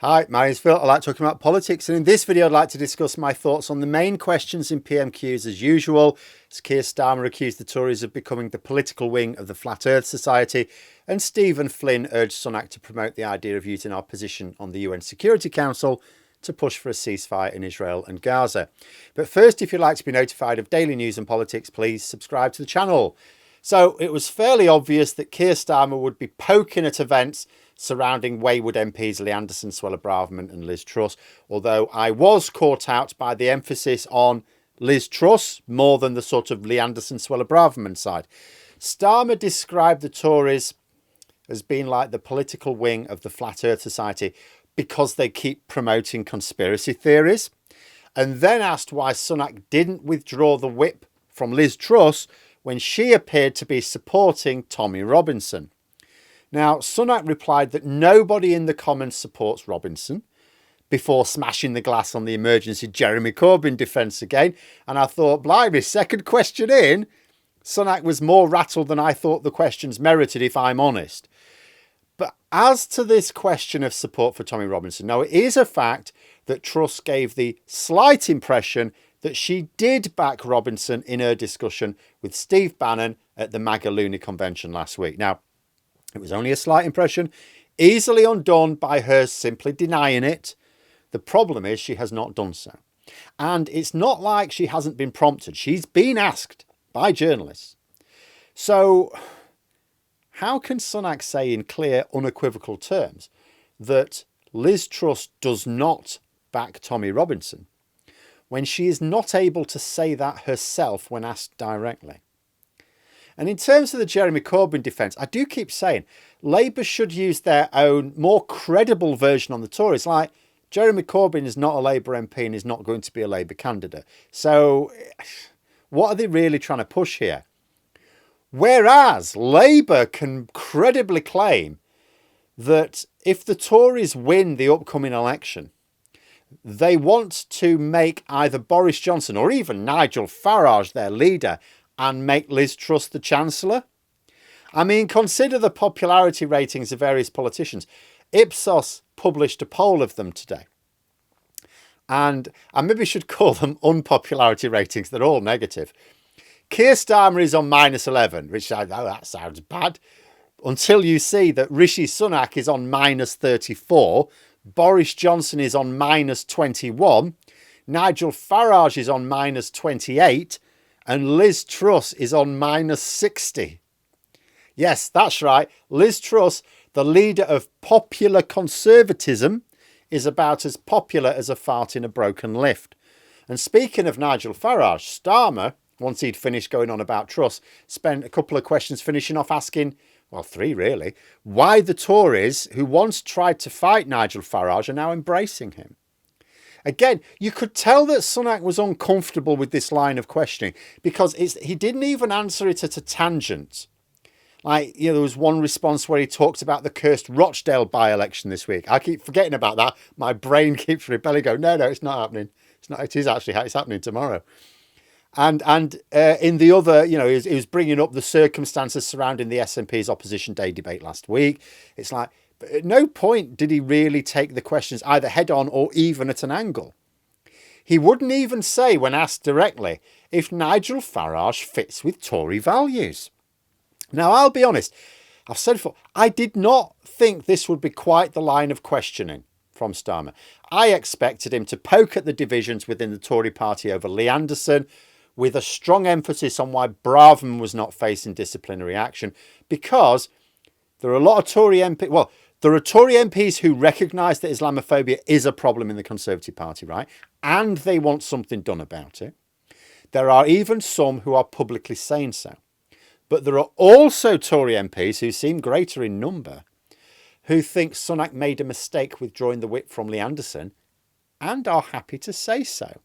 Hi, my name's Phil. I like talking about politics, and in this video I'd like to discuss my thoughts on the main questions in PMQs as usual, as Keir Starmer accused the Tories of becoming the political wing of the Flat Earth Society, and Stephen Flynn urged Sunak to promote the idea of using our position on the UN Security Council to push for a ceasefire in Israel and Gaza. But first, if you'd like to be notified of daily news and politics, please subscribe to the channel. So it was fairly obvious that Keir Starmer would be poking at events surrounding wayward MPs Lee Anderson, Suella Braverman and Liz Truss, although I was caught out by the emphasis on Liz Truss more than the sort of Lee Anderson, Suella Braverman side. Starmer described the Tories as being like the political wing of the Flat Earth Society because they keep promoting conspiracy theories, and then asked why Sunak didn't withdraw the whip from Liz Truss when she appeared to be supporting Tommy Robinson. Now, Sunak replied that nobody in the Commons supports Robinson, before smashing the glass on the emergency Jeremy Corbyn defence again. And I thought, blimey, second question in, Sunak was more rattled than I thought the questions merited, if I'm honest. But as to this question of support for Tommy Robinson, now it is a fact that Truss gave the slight impression that she did back Robinson in her discussion with Steve Bannon at the MAGA Looney Convention last week. Now, it was only a slight impression, easily undone by her simply denying it. The problem is she has not done so. And it's not like she hasn't been prompted. She's been asked by journalists. So how can Sunak say in clear, unequivocal terms that Liz Truss does not back Tommy Robinson when she is not able to say that herself when asked directly? And in terms of the Jeremy Corbyn defence, I do keep saying Labour should use their own more credible version on the Tories. Like, Jeremy Corbyn is not a Labour MP and is not going to be a Labour candidate. So what are they really trying to push here? Whereas Labour can credibly claim that if the Tories win the upcoming election, they want to make either Boris Johnson or even Nigel Farage their leader and make Liz Truss the Chancellor. I mean, consider the popularity ratings of various politicians. Ipsos published a poll of them today. And I maybe should call them unpopularity ratings. They're all negative. Keir Starmer is on -11, which that sounds bad. Until you see that Rishi Sunak is on -34. Boris Johnson is on -21. Nigel Farage is on -28. And Liz Truss is on -60. Yes, that's right. Liz Truss, the leader of popular conservatism, is about as popular as a fart in a broken lift. And speaking of Nigel Farage, Starmer, once he'd finished going on about Truss, spent a couple of questions finishing off asking, well, three really, why the Tories, who once tried to fight Nigel Farage, are now embracing him. Again, you could tell that Sunak was uncomfortable with this line of questioning because he didn't even answer it at a tangent. Like, there was one response where he talked about the cursed Rochdale by-election this week. I keep forgetting about that. My brain keeps rebelling, going, no, it's not happening. It's happening tomorrow. And in the other, he was bringing up the circumstances surrounding the SNP's Opposition Day debate last week. It's like, but at no point did he really take the questions either head on or even at an angle. He wouldn't even say, when asked directly, if Nigel Farage fits with Tory values. Now, I'll be honest, I've said before, I did not think this would be quite the line of questioning from Starmer. I expected him to poke at the divisions within the Tory party over Lee Anderson, with a strong emphasis on why Braverman was not facing disciplinary action, because there are a lot of Tory MPs. Well, there are Tory MPs who recognise that Islamophobia is a problem in the Conservative Party, right? And they want something done about it. There are even some who are publicly saying so. But there are also Tory MPs who seem greater in number, who think Sunak made a mistake withdrawing the whip from Lee Anderson and are happy to say so.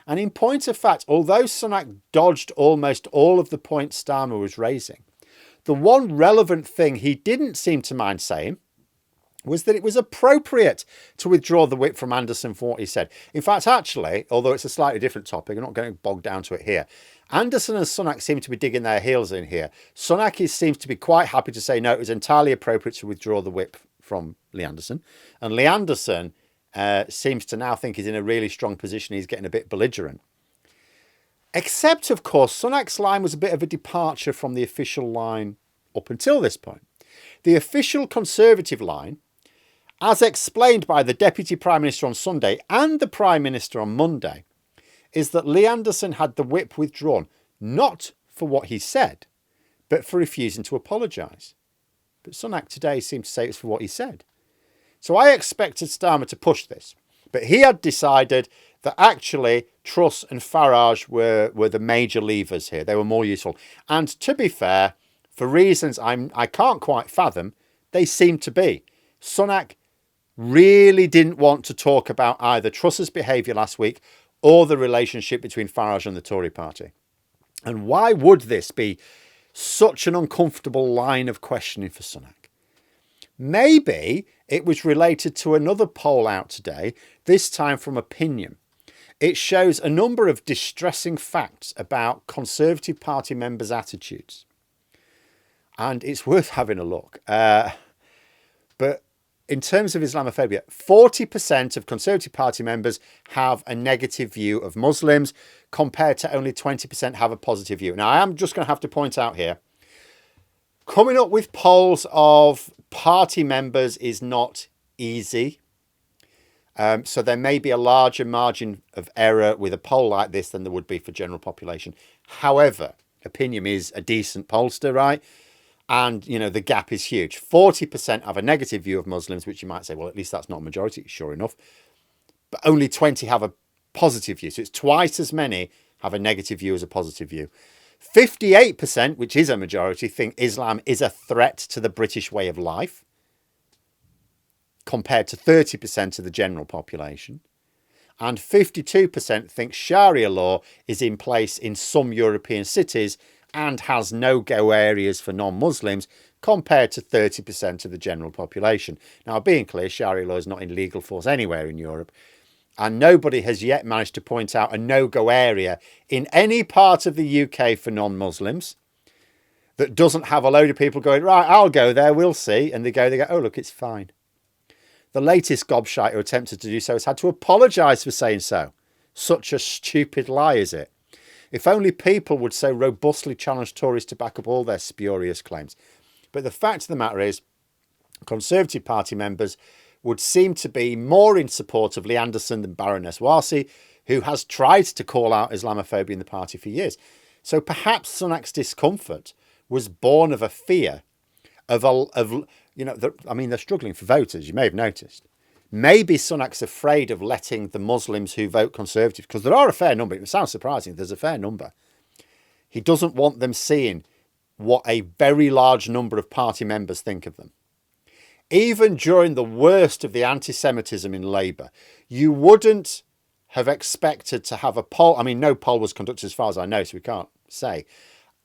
And in point of fact, although Sunak dodged almost all of the points Starmer was raising, the one relevant thing he didn't seem to mind saying was that it was appropriate to withdraw the whip from Anderson for what he said. In fact, actually, although it's a slightly different topic, I'm not going to bog down to it here. Anderson and Sunak seem to be digging their heels in here. Sunak seems to be quite happy to say, no, it was entirely appropriate to withdraw the whip from Lee Anderson. And Lee Anderson seems to now think he's in a really strong position. He's getting a bit belligerent. Except, of course, Sunak's line was a bit of a departure from the official line up until this point. The official Conservative line, as explained by the Deputy Prime Minister on Sunday and the Prime Minister on Monday, is that Lee Anderson had the whip withdrawn, not for what he said, but for refusing to apologise. But Sunak today seemed to say it's for what he said. So I expected Starmer to push this, but he had decided that actually Truss and Farage were the major levers here. They were more useful. And to be fair, for reasons I can't quite fathom, they seem to be. Sunak really didn't want to talk about either Truss's behaviour last week or the relationship between Farage and the Tory party. And why would this be such an uncomfortable line of questioning for Sunak? Maybe it was related to another poll out today, this time from Opinion. It shows a number of distressing facts about Conservative Party members' attitudes. And it's worth having a look. But in terms of Islamophobia, 40% of Conservative Party members have a negative view of Muslims, compared to only 20% have a positive view. Now, I am just going to have to point out here, coming up with polls of party members is not easy. So there may be a larger margin of error with a poll like this than there would be for general population. However, Opinion is a decent pollster, right? And, you know, the gap is huge. 40% have a negative view of Muslims, which you might say, well, at least that's not a majority, sure enough. But only 20 have a positive view. So it's twice as many have a negative view as a positive view. 58%, which is a majority, think Islam is a threat to the British way of life, compared to 30% of the general population. And 52% think Sharia law is in place in some European cities and has no-go areas for non-Muslims, compared to 30% of the general population. Now, being clear, Sharia law is not in legal force anywhere in Europe, and nobody has yet managed to point out a no-go area in any part of the UK for non-Muslims that doesn't have a load of people going, right, I'll go there, we'll see. And they go, oh, look, it's fine. The latest gobshite who attempted to do so has had to apologise for saying so. Such a stupid lie, is it? If only people would so robustly challenge Tories to back up all their spurious claims. But the fact of the matter is, Conservative Party members would seem to be more in support of Lee Anderson than Baroness Warsi, who has tried to call out Islamophobia in the party for years. So perhaps Sunak's discomfort was born of a fear of they're struggling for voters, you may have noticed. Maybe Sunak's afraid of letting the Muslims who vote Conservative, because there are a fair number, it sounds surprising, there's a fair number. He doesn't want them seeing what a very large number of party members think of them. Even during the worst of the anti-Semitism in Labour, you wouldn't have expected to have a poll. I mean, no poll was conducted as far as I know, so we can't say.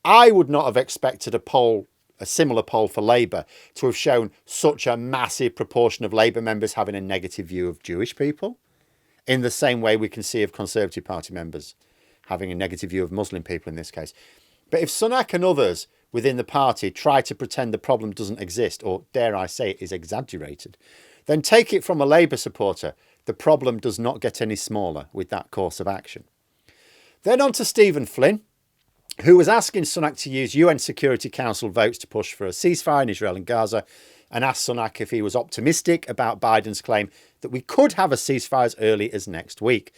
I would not have expected a similar poll for Labour to have shown such a massive proportion of Labour members having a negative view of Jewish people, in the same way we can see of Conservative Party members having a negative view of Muslim people in this case. But if Sunak and others within the party try to pretend the problem doesn't exist, or dare I say it is exaggerated, then take it from a Labour supporter, the problem does not get any smaller with that course of action. Then on to Stephen Flynn, who was asking Sunak to use UN Security Council votes to push for a ceasefire in Israel and Gaza, and asked Sunak if he was optimistic about Biden's claim that we could have a ceasefire as early as next week.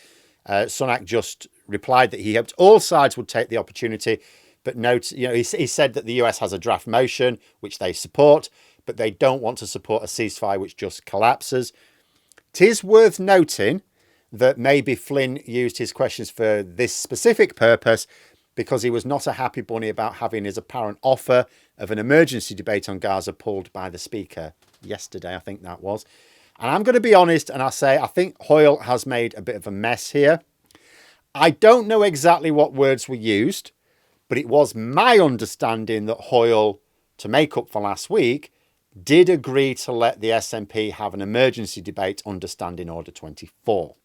Sunak just replied that he hoped all sides would take the opportunity, but he said that the US has a draft motion, which they support, but they don't want to support a ceasefire which just collapses. It is worth noting that maybe Flynn used his questions for this specific purpose because he was not a happy bunny about having his apparent offer of an emergency debate on Gaza pulled by the Speaker yesterday, I think that was. And I'm going to be honest, and I think Hoyle has made a bit of a mess here. I don't know exactly what words were used, but it was my understanding that Hoyle, to make up for last week, did agree to let the SNP have an emergency debate under Standing Order 24.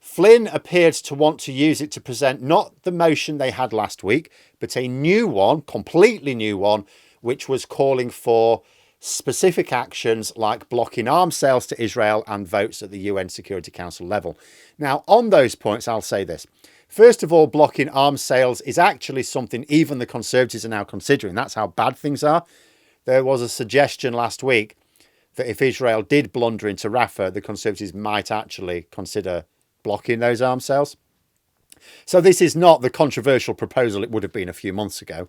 Flynn appeared to want to use it to present not the motion they had last week, but a new one, completely new one, which was calling for specific actions like blocking arms sales to Israel and votes at the UN Security Council level. Now, on those points, I'll say this. First of all, blocking arms sales is actually something even the Conservatives are now considering. That's how bad things are. There was a suggestion last week that if Israel did blunder into Rafah, the Conservatives might actually consider blocking those arms sales. So this is not the controversial proposal it would have been a few months ago.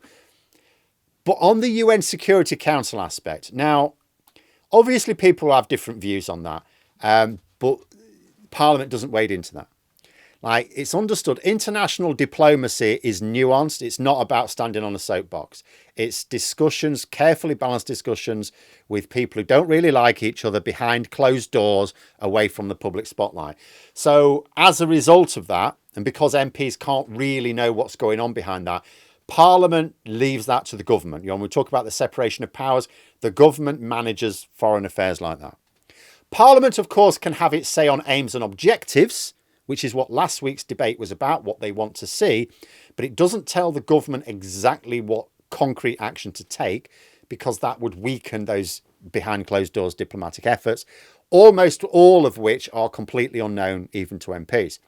But on the UN Security Council aspect, now, obviously people have different views on that, but Parliament doesn't wade into that. Like, it's understood international diplomacy is nuanced. It's not about standing on a soapbox. It's discussions, carefully balanced discussions with people who don't really like each other behind closed doors, away from the public spotlight. So as a result of that, and because MPs can't really know what's going on behind that, Parliament leaves that to the government. You know, when we talk about the separation of powers, the government manages foreign affairs like that. Parliament, of course, can have its say on aims and objectives, which is what last week's debate was about, what they want to see. But it doesn't tell the government exactly what concrete action to take, because that would weaken those behind closed doors diplomatic efforts, almost all of which are completely unknown even to MPs.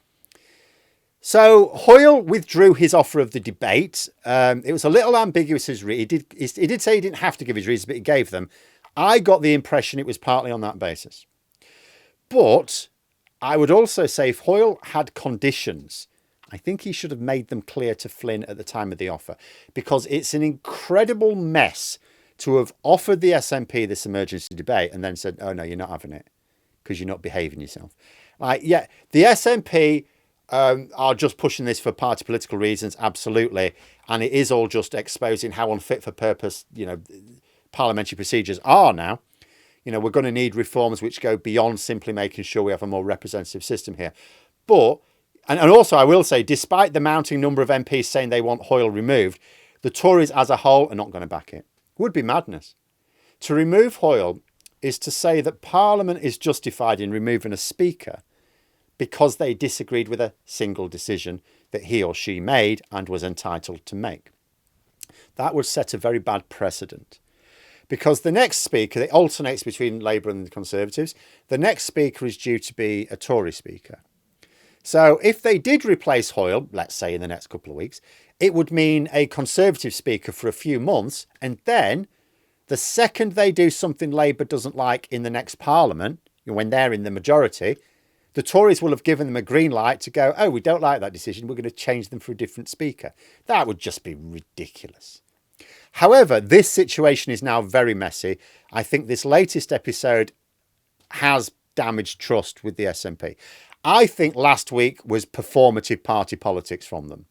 So Hoyle withdrew his offer of the debate. It was a little ambiguous. He did say he didn't have to give his reasons, but he gave them. I got the impression it was partly on that basis. But I would also say if Hoyle had conditions, I think he should have made them clear to Flynn at the time of the offer, because it's an incredible mess to have offered the SNP this emergency debate and then said, oh, no, you're not having it because you're not behaving yourself. Yeah, the SNP are just pushing this for party political reasons, absolutely. And it is all just exposing how unfit for purpose, you know, parliamentary procedures are now. You know, we're going to need reforms which go beyond simply making sure we have a more representative system here. But, and also I will say, despite the mounting number of MPs saying they want Hoyle removed, the Tories as a whole are not going to back it. Would be madness. To remove Hoyle is to say that Parliament is justified in removing a speaker because they disagreed with a single decision that he or she made and was entitled to make. That would set a very bad precedent. Because the next speaker, it alternates between Labour and the Conservatives, the next speaker is due to be a Tory speaker. So if they did replace Hoyle, let's say in the next couple of weeks, it would mean a Conservative speaker for a few months, and then the second they do something Labour doesn't like in the next Parliament, when they're in the majority, the Tories will have given them a green light to go, oh, we don't like that decision, we're going to change them for a different speaker. That would just be ridiculous. However, this situation is now very messy. I think this latest episode has damaged trust with the SNP. I think last week was performative party politics from them.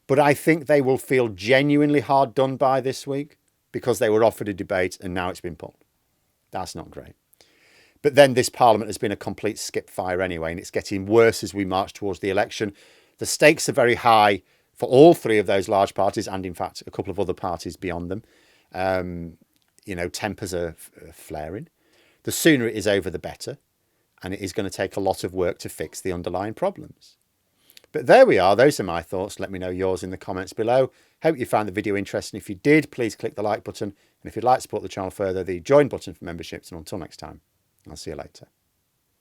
But I think they will feel genuinely hard done by this week because they were offered a debate and now it's been pulled. That's not great. But then this Parliament has been a complete skip fire anyway, and it's getting worse as we march towards the election. The stakes are very high for all three of those large parties, and in fact, a couple of other parties beyond them. You know, tempers are flaring. The sooner it is over, the better. And it is going to take a lot of work to fix the underlying problems. But there we are. Those are my thoughts. Let me know yours in the comments below. Hope you found the video interesting. If you did, please click the like button. And if you'd like to support the channel further, the join button for memberships. And until next time, I'll see you later.